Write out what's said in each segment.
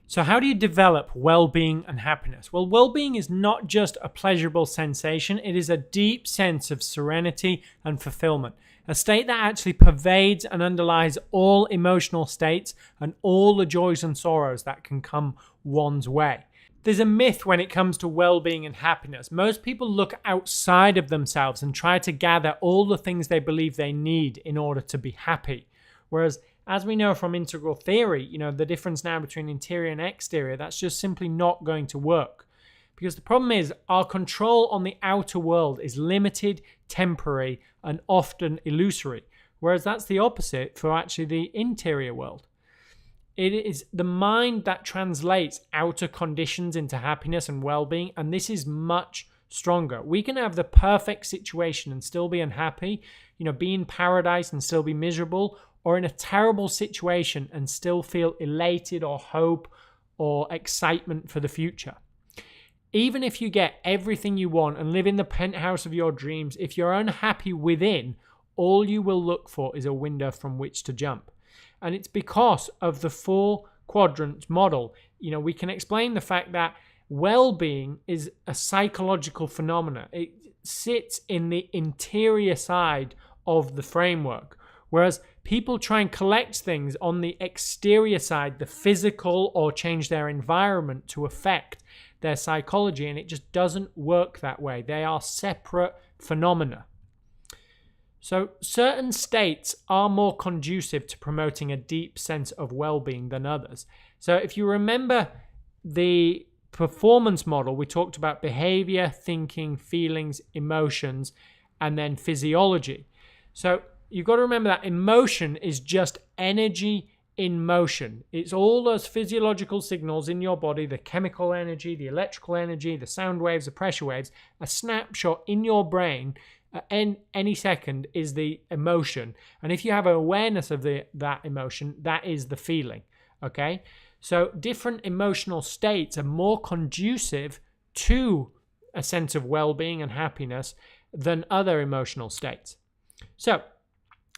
So how do you develop well-being and happiness? Well, well-being is not just a pleasurable sensation. It is a deep sense of serenity and fulfillment, a state that actually pervades and underlies all emotional states and all the joys and sorrows that can come one's way. There's a myth when it comes to well-being and happiness. Most people look outside of themselves and try to gather all the things they believe they need in order to be happy. Whereas, as we know from integral theory, the difference now between interior and exterior, that's just simply not going to work. Because the problem is our control on the outer world is limited, temporary, and often illusory. Whereas that's the opposite for actually the interior world. It is the mind that translates outer conditions into happiness and well-being, and this is much stronger. We can have the perfect situation and still be unhappy, be in paradise and still be miserable, or in a terrible situation and still feel elated or hope or excitement for the future. Even if you get everything you want and live in the penthouse of your dreams, if you're unhappy within, all you will look for is a window from which to jump. And it's because of the 4 quadrants model. We can explain the fact that well-being is a psychological phenomenon. It sits in the interior side of the framework, whereas people try and collect things on the exterior side, the physical, or change their environment to affect their psychology, and it just doesn't work that way. They are separate phenomena. So certain states are more conducive to promoting a deep sense of well-being than others. So if you remember the performance model, we talked about behavior, thinking, feelings, emotions, and then physiology. So you've got to remember that emotion is just energy in motion. It's all those physiological signals in your body, the chemical energy, the electrical energy, the sound waves, the pressure waves, a snapshot in your brain. Any second is the emotion, and if you have awareness of that emotion, that is the feeling. Okay, so different emotional states are more conducive to a sense of well-being and happiness than other emotional states. So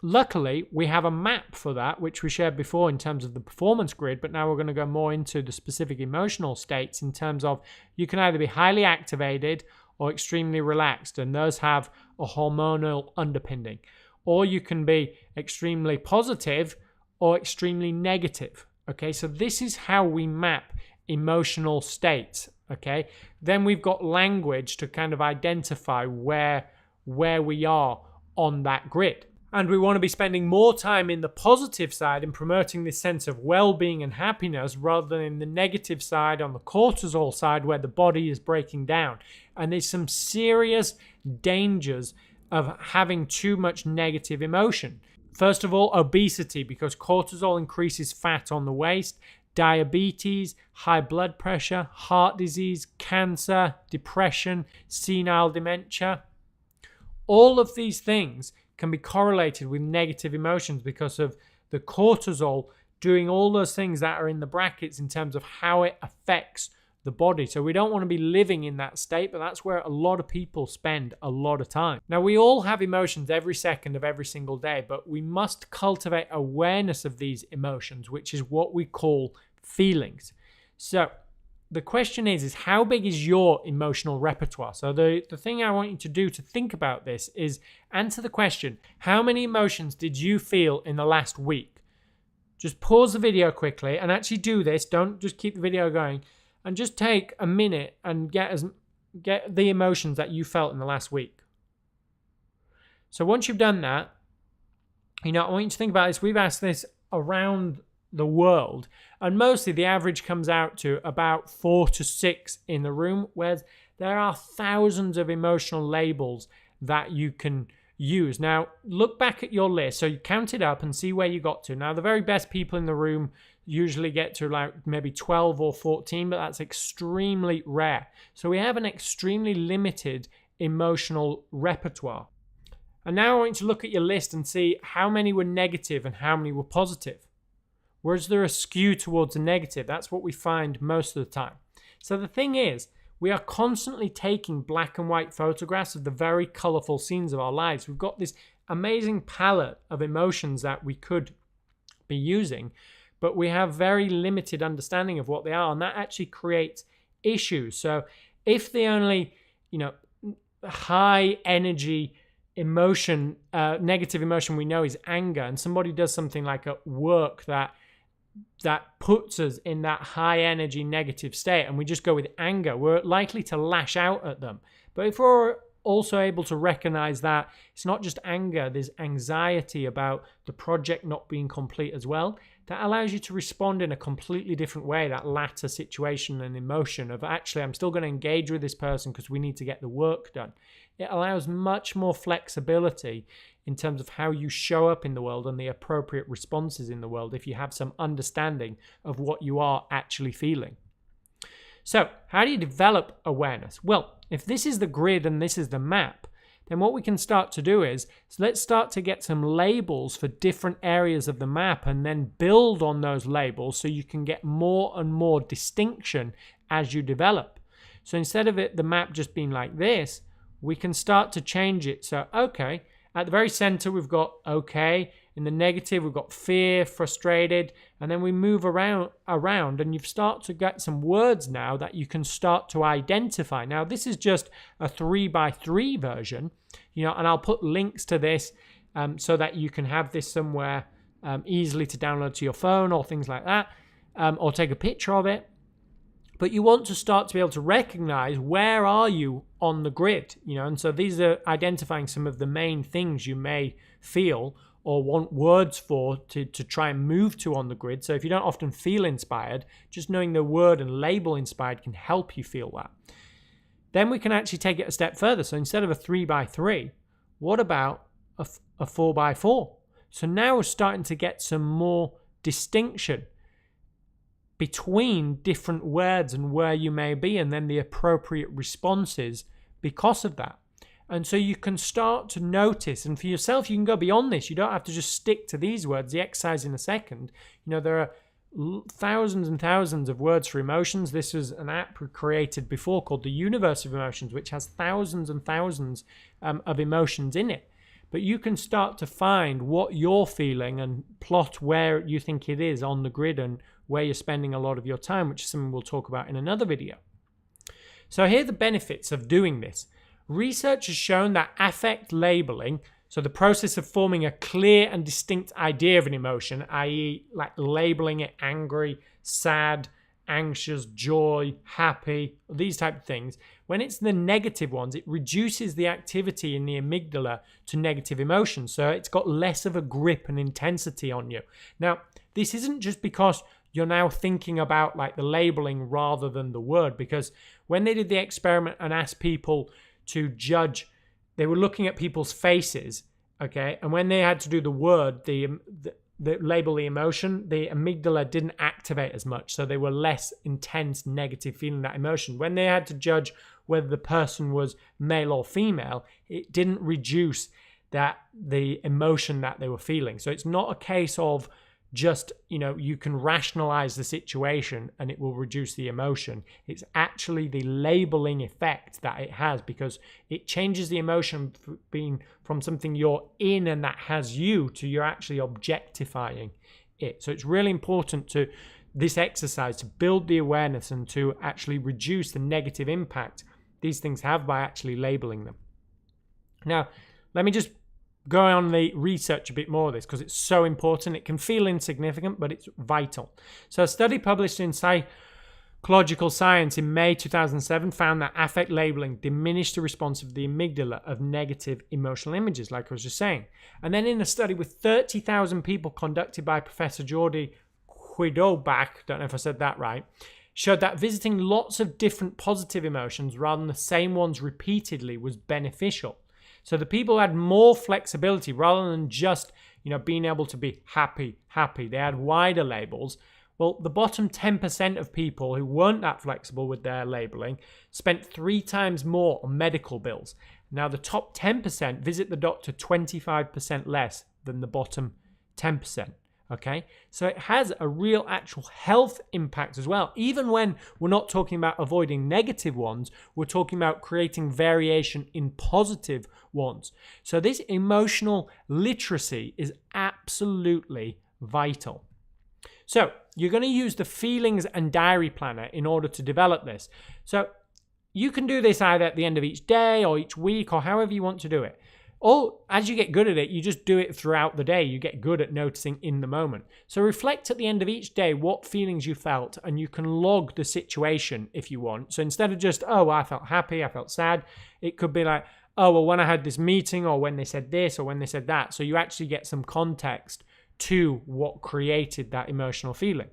luckily we have a map for that, which we shared before in terms of the performance grid, but now we're going to go more into the specific emotional states in terms of you can either be highly activated or extremely relaxed, and those have a hormonal underpinning. Or you can be extremely positive or extremely negative. Okay, so this is how we map emotional states. Okay, then we've got language to kind of identify where we are on that grid. And we want to be spending more time in the positive side and promoting this sense of well-being and happiness rather than in the negative side, on the cortisol side, where the body is breaking down. And there's some serious dangers of having too much negative emotion. First of all, obesity, because cortisol increases fat on the waist, diabetes, high blood pressure, heart disease, cancer, depression, senile dementia. All of these things can be correlated with negative emotions because of the cortisol doing all those things that are in the brackets in terms of how it affects the body. So we don't want to be living in that state, but that's where a lot of people spend a lot of time. Now, we all have emotions every second of every single day, but we must cultivate awareness of these emotions, which is what we call feelings. So the question is how big is your emotional repertoire? So the thing I want you to do to think about this is answer the question, how many emotions did you feel in the last week? Just pause the video quickly and actually do this. Don't just keep the video going, and just take a minute and get the emotions that you felt in the last week. So once you've done that, I want you to think about this. We've asked this around the world, and mostly the average comes out to about 4 to 6 in the room, whereas there are thousands of emotional labels that you can use. Now look back at your list, so you count it up and see where you got to. Now the very best people in the room usually get to like maybe 12 or 14, but that's extremely rare. So we have an extremely limited emotional repertoire. And now I want you to look at your list and see how many were negative and how many were positive. Was there a skew towards the negative? That's what we find most of the time. So the thing is, we are constantly taking black and white photographs of the very colorful scenes of our lives. We've got this amazing palette of emotions that we could be using, but we have very limited understanding of what they are, and that actually creates issues. So if the only, high energy emotion, negative emotion we know is anger, and somebody does something like at work that puts us in that high energy negative state, and we just go with anger, we're likely to lash out at them. But if we're also able to recognize that it's not just anger, there's anxiety about the project not being complete as well, that allows you to respond in a completely different way, that latter situation and emotion of actually, I'm still going to engage with this person because we need to get the work done. It allows much more flexibility in terms of how you show up in the world and the appropriate responses in the world if you have some understanding of what you are actually feeling. So, how do you develop awareness? Well, if this is the grid and this is the map, then what we can start to do is, let's start to get some labels for different areas of the map and then build on those labels so you can get more and more distinction as you develop. So instead of the map just being like this, we can start to change it. So, okay, at the very center, we've got okay. In the negative, we've got fear, frustrated, and then we move around, and you've started to get some words now that you can start to identify. Now, this is just a 3x3 version, and I'll put links to this so that you can have this somewhere easily to download to your phone or things like that, or take a picture of it. But you want to start to be able to recognize where are you on the grid, and so these are identifying some of the main things you may feel or want words for to try and move to on the grid. So if you don't often feel inspired, just knowing the word and label inspired can help you feel that. Then we can actually take it a step further. So instead of a 3x3, what about a 4x4? So now we're starting to get some more distinction between different words and where you may be, and then the appropriate responses because of that. And so you can start to notice, and for yourself, you can go beyond this. You don't have to just stick to these words, the exercise in a second. There are thousands and thousands of words for emotions. This was an app we created before called the Universe of Emotions, which has thousands and thousands of emotions in it. But you can start to find what you're feeling and plot where you think it is on the grid and where you're spending a lot of your time, which is something we'll talk about in another video. So here are the benefits of doing this. Research has shown that affect labeling, so the process of forming a clear and distinct idea of an emotion, i.e. like labeling it angry, sad, anxious, joy, happy, these type of things, when it's the negative ones, it reduces the activity in the amygdala to negative emotions. So it's got less of a grip and intensity on you. Now, this isn't just because you're now thinking about like the labeling rather than the word, because when they did the experiment and asked people to judge, they were looking at people's faces, okay? And when they had to do the word, the label the emotion, the amygdala didn't activate as much, so they were less intense negative feeling that emotion. When they had to judge whether the person was male or female, it didn't reduce the emotion that they were feeling. So it's not a case of just, you can rationalize the situation and it will reduce the emotion. It's actually the labeling effect that it has, because it changes the emotion being from something you're in and that has you to you're actually objectifying it. So it's really important to this exercise to build the awareness and to actually reduce the negative impact these things have by actually labeling them. Now, let me just go on the research a bit more of this because it's so important. It can feel insignificant, but it's vital. So a study published in Psychological Science in May 2007 found that affect labeling diminished the response of the amygdala of negative emotional images, like I was just saying. And then in a study with 30,000 people conducted by Professor Jordi Huidobach, don't know if I said that right, showed that visiting lots of different positive emotions rather than the same ones repeatedly was beneficial. So the people had more flexibility rather than just, being able to be happy. They had wider labels. Well, the bottom 10% of people who weren't that flexible with their labeling spent 3 times more on medical bills. Now, the top 10% visit the doctor 25% less than the bottom 10%. Okay, so it has a real actual health impact as well. Even when we're not talking about avoiding negative ones, we're talking about creating variation in positive ones. So this emotional literacy is absolutely vital. So you're going to use the feelings and diary planner in order to develop this. So you can do this either at the end of each day or each week or however you want to do it. Or as you get good at it, you just do it throughout the day. You get good at noticing in the moment. So reflect at the end of each day what feelings you felt, and you can log the situation if you want. So instead of just, oh, I felt happy, I felt sad, it could be like, oh, well, when I had this meeting, or when they said this, or when they said that. So you actually get some context to what created that emotional feeling.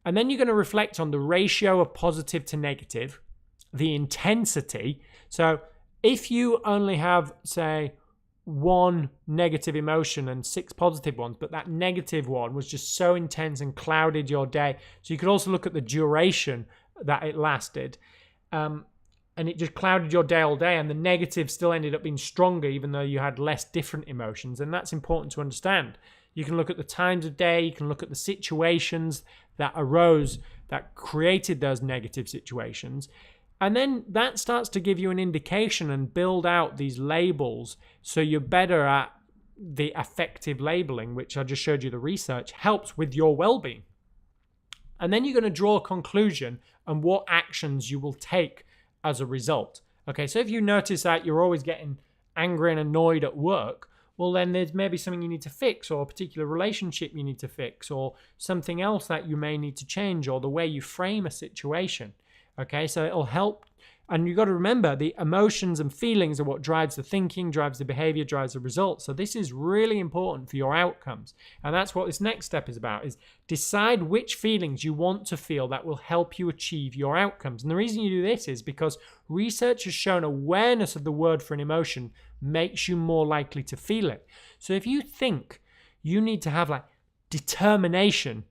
And then you're going to reflect on the ratio of positive to negative, the intensity. So if you only have, say, one negative emotion and 6 positive ones, but that negative one was just so intense and clouded your day. So you could also look at the duration that it lasted. And it just clouded your day all day, and the negative still ended up being stronger even though you had less different emotions. And that's important to understand. You can look at the times of day, you can look at the situations that arose that created those negative situations. And then that starts to give you an indication and build out these labels so you're better at the affective labeling, which I just showed you the research, helps with your well-being. And then you're going to draw a conclusion on what actions you will take as a result. Okay, so if you notice that you're always getting angry and annoyed at work, well, then there's maybe something you need to fix, or a particular relationship you need to fix, or something else that you may need to change, or the way you frame a situation. Okay, so it'll help. And you've got to remember, the emotions and feelings are what drives the thinking, drives the behavior, drives the results. So this is really important for your outcomes. And that's what this next step is about, is decide which feelings you want to feel that will help you achieve your outcomes. And the reason you do this is because research has shown awareness of the word for an emotion makes you more likely to feel it. So if you think you need to have like determination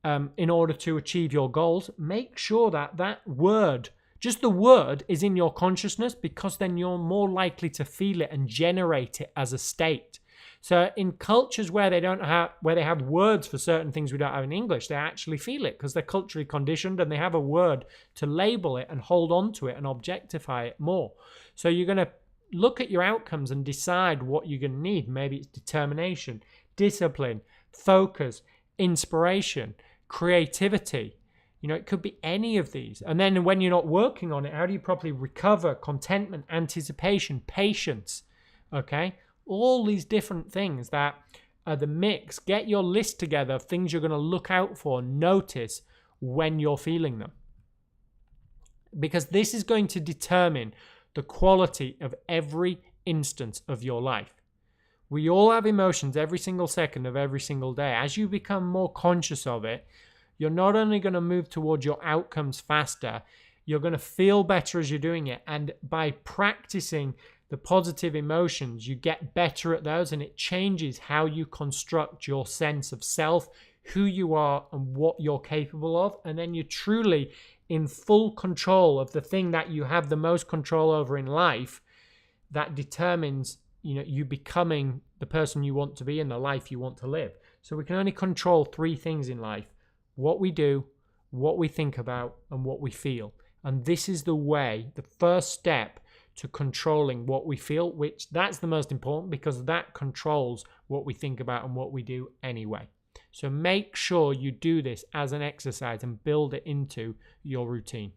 in order to achieve your goals, make sure that that word, just the word, is in your consciousness, because then you're more likely to feel it and generate it as a state. So in cultures where they have words for certain things we don't have in English, they actually feel it because they're culturally conditioned and they have a word to label it and hold on to it and objectify it more. So you're going to look at your outcomes and decide what you're going to need. Maybe it's determination, discipline, focus, inspiration, creativity. You know, it could be any of these. And then when you're not working on it, how do you properly recover? Contentment, anticipation, patience. Okay? All these different things that are the mix. Get your list together of things you're going to look out for, notice when you're feeling them. Because this is going to determine the quality of every instance of your life. We all have emotions every single second of every single day. As you become more conscious of it, you're not only going to move towards your outcomes faster, you're going to feel better as you're doing it. And by practicing the positive emotions, you get better at those, and it changes how you construct your sense of self, who you are and what you're capable of. And then you're truly in full control of the thing that you have the most control over in life, that determines, you know, you becoming the person you want to be and the life you want to live. So we can only control 3 things in life: what we do, what we think about, and what we feel. And this is the way, the first step to controlling what we feel, which that's the most important, because that controls what we think about and what we do anyway. So make sure you do this as an exercise and build it into your routine.